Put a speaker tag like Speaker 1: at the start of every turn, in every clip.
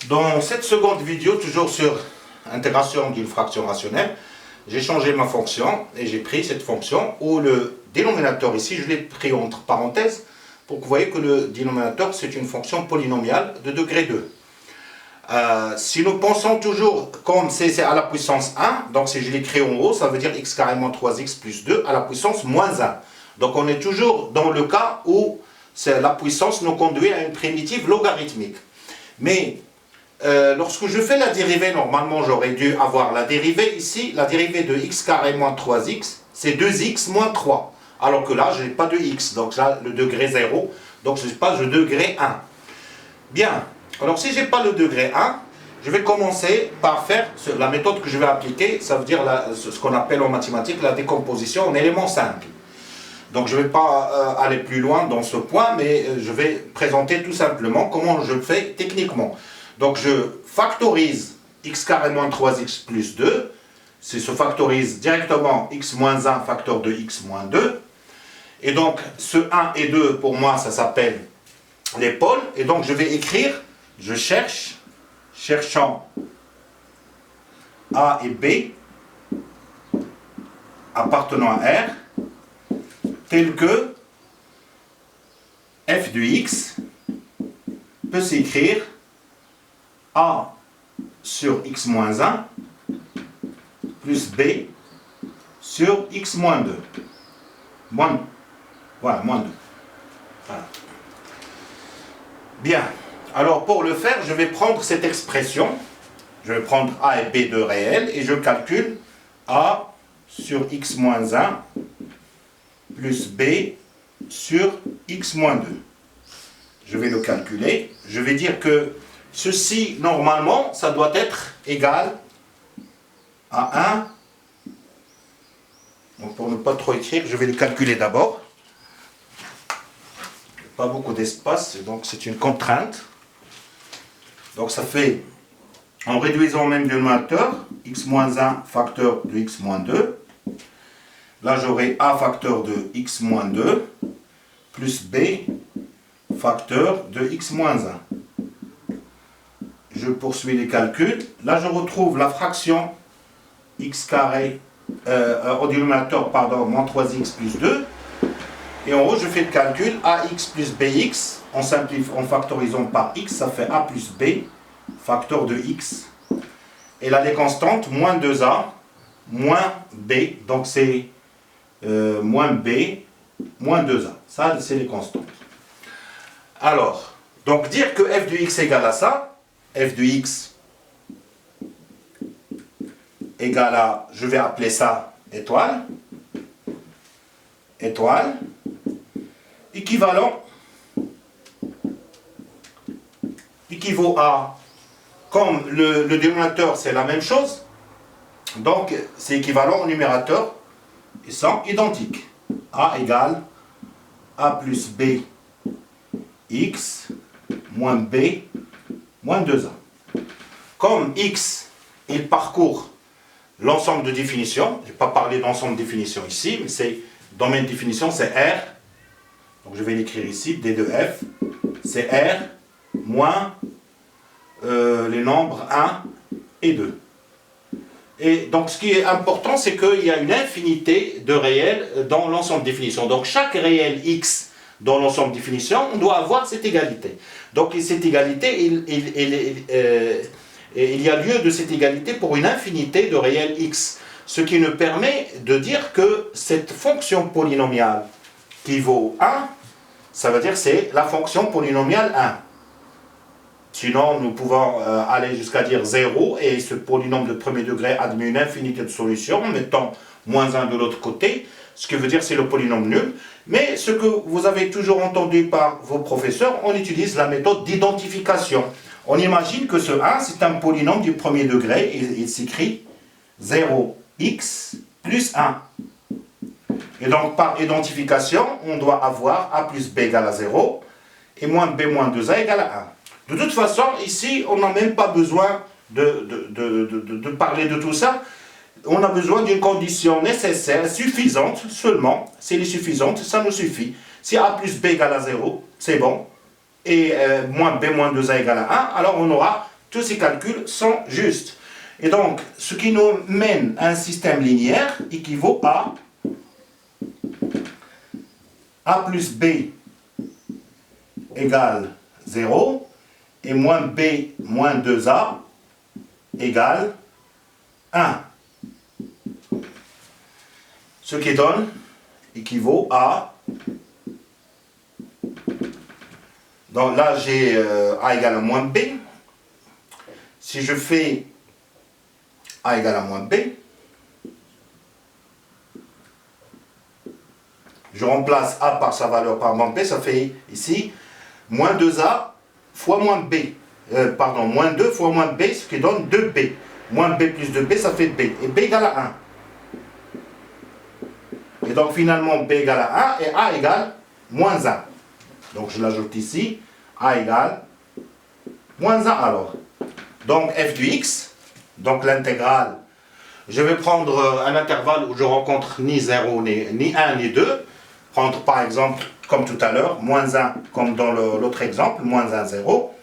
Speaker 1: Dans cette seconde vidéo, toujours sur intégration d'une fraction rationnelle, j'ai changé ma fonction et j'ai pris cette fonction où le dénominateur ici, je l'ai pris entre parenthèses pour que vous voyez que le dénominateur c'est une fonction polynomiale de degré 2. Si nous pensons toujours comme c'est à la puissance 1, donc si je l'écris en haut, ça veut dire x carré moins 3x plus 2 à la puissance moins 1. Donc on est toujours dans le cas où la puissance nous conduit à une primitive logarithmique. Mais lorsque je fais la dérivée, normalement j'aurais dû avoir la dérivée ici, la dérivée de x carré moins 3x, c'est 2x moins 3. Alors que là, je n'ai pas de x, donc là, le degré 0, donc je n'ai pas le degré 1. Bien, alors si je n'ai pas le degré 1, je vais commencer par faire la méthode que je vais appliquer, ça veut dire ce qu'on appelle en mathématiques la décomposition en éléments simples. Donc je ne vais pas aller plus loin dans ce point, mais je vais présenter tout simplement comment je le fais techniquement. Donc je factorise x carré moins 3x plus 2, c'est se factorise directement x moins 1 facteur de x moins 2. Et donc ce 1 et 2 pour moi ça s'appelle les pôles. Et donc je vais écrire, je cherchant A et B appartenant à R, tel que f de x peut s'écrire A sur x moins 1 plus B sur x moins 2. Voilà, moins 2. Voilà. Bien. Alors pour le faire, je vais prendre cette expression. Je vais prendre A et B de réels et je calcule A sur x moins 1 plus B sur x moins 2. Je vais le calculer. Je vais dire que ceci, normalement, ça doit être égal à 1. Donc pour ne pas trop écrire, je vais le calculer d'abord. Pas beaucoup d'espace, donc c'est une contrainte. Donc ça fait, en réduisant même le dénominateur, x moins 1 facteur de x moins 2. Là j'aurai a facteur de x moins 2 plus b facteur de x moins 1. Je poursuis les calculs. Là je retrouve la fraction x carré au dénominateur, pardon, moins 3x plus 2. Et en haut, je fais le calcul ax plus bx, en factorisant par x, ça fait a plus b, facteur de x. Et là, les constantes, moins 2a, moins b, donc c'est moins b, moins 2a. Ça, c'est les constantes. Alors, donc dire que f de x égale à ça, f de x égale à, je vais appeler ça étoile, étoile, équivalent, équivaut à, comme le dénominateur c'est la même chose, donc c'est équivalent au numérateur, ils sont identiques. A égale a plus b x moins b moins 2a. Comme x, il parcourt l'ensemble de définitions, je n'ai pas parlé d'ensemble de définitions ici, mais c'est domaine de définition, c'est R. Donc je vais l'écrire ici, D de F, c'est R moins les nombres 1 et 2. Et donc ce qui est important, c'est qu'il y a une infinité de réels dans l'ensemble de définition. Donc chaque réel x dans l'ensemble de définition, on doit avoir cette égalité. Donc cette égalité, il y a lieu de cette égalité pour une infinité de réels x. Ce qui nous permet de dire que cette fonction polynomiale qui vaut 1, ça veut dire que c'est la fonction polynomiale 1. Sinon, nous pouvons aller jusqu'à dire 0, et ce polynôme de premier degré admet une infinité de solutions, en mettant moins 1 de l'autre côté, ce qui veut dire que c'est le polynôme nul. Mais ce que vous avez toujours entendu par vos professeurs, on utilise la méthode d'identification. On imagine que ce 1, c'est un polynôme du premier degré, et il s'écrit 0x plus 1. Et donc, par identification, on doit avoir a plus b égale à 0 et moins b moins 2a égale à 1. De toute façon, ici, on n'a même pas besoin de parler de tout ça. On a besoin d'une condition nécessaire, suffisante seulement. Si elle est suffisante, ça nous suffit. Si a plus b égale à 0, c'est bon. Et moins b moins 2a égale à 1, alors on aura tous ces calculs sont justes. Et donc, ce qui nous mène à un système linéaire équivaut à A plus B égale 0 et moins B moins 2A égale 1. Ce qui donne équivaut à... Donc là, j'ai A égale à moins B. Si je fais A égale à moins B, je remplace A par sa valeur par moins B, ça fait ici moins 2A fois moins B. Moins 2 fois moins B, ce qui donne 2B. Moins B plus 2B, ça fait B. Et B égale à 1. Et donc finalement, B égale à 1 et A égale moins 1. Donc je l'ajoute ici. A égale moins 1 alors. Donc f du x, donc l'intégrale, je vais prendre un intervalle où je rencontre ni 0, ni 1, ni 2. Prendre par exemple, comme tout à l'heure, moins 1, comme dans l'autre exemple, moins 1, 0,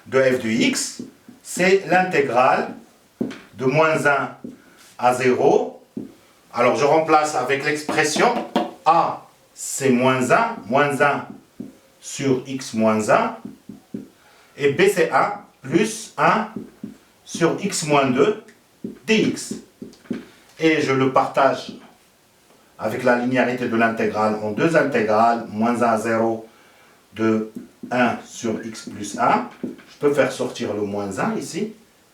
Speaker 1: de f du x, c'est l'intégrale de moins 1 à 0. Alors je remplace avec l'expression a, c'est moins 1 sur x moins 1, et b c'est 1 plus 1 sur x moins 2 dx. Et je le partage avec la linéarité de l'intégrale en deux intégrales, moins 1 à 0 de 1 sur x plus 1. Je peux faire sortir le moins 1 ici,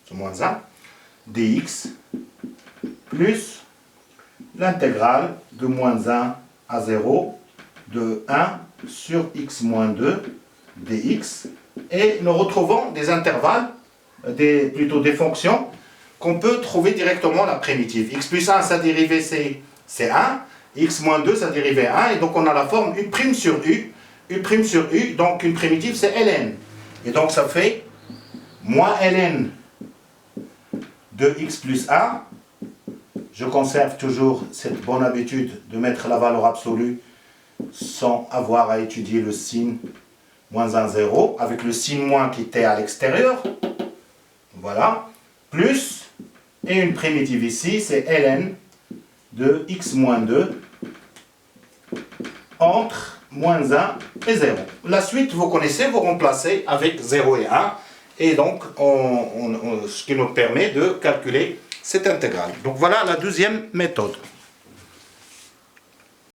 Speaker 1: ce moins 1, dx, plus l'intégrale de moins 1 à 0 de 1 sur x moins 2 dx. Et nous retrouvons des intervalles, plutôt des fonctions, qu'on peut trouver directement la primitive. X plus 1, sa dérivée c'est 1, x moins 2, sa dérivée 1, et donc on a la forme U' sur U, U' sur U, donc une primitive c'est ln. Et donc ça fait moins ln de x plus 1. Je conserve toujours cette bonne habitude de mettre la valeur absolue sans avoir à étudier le signe moins 1, 0, avec le signe moins qui était à l'extérieur. Voilà. Plus, et une primitive ici, c'est ln de x moins 2 entre moins 1 et 0. La suite, vous connaissez, vous remplacez avec 0 et 1, et donc ce qui nous permet de calculer cette intégrale. Donc voilà la deuxième méthode.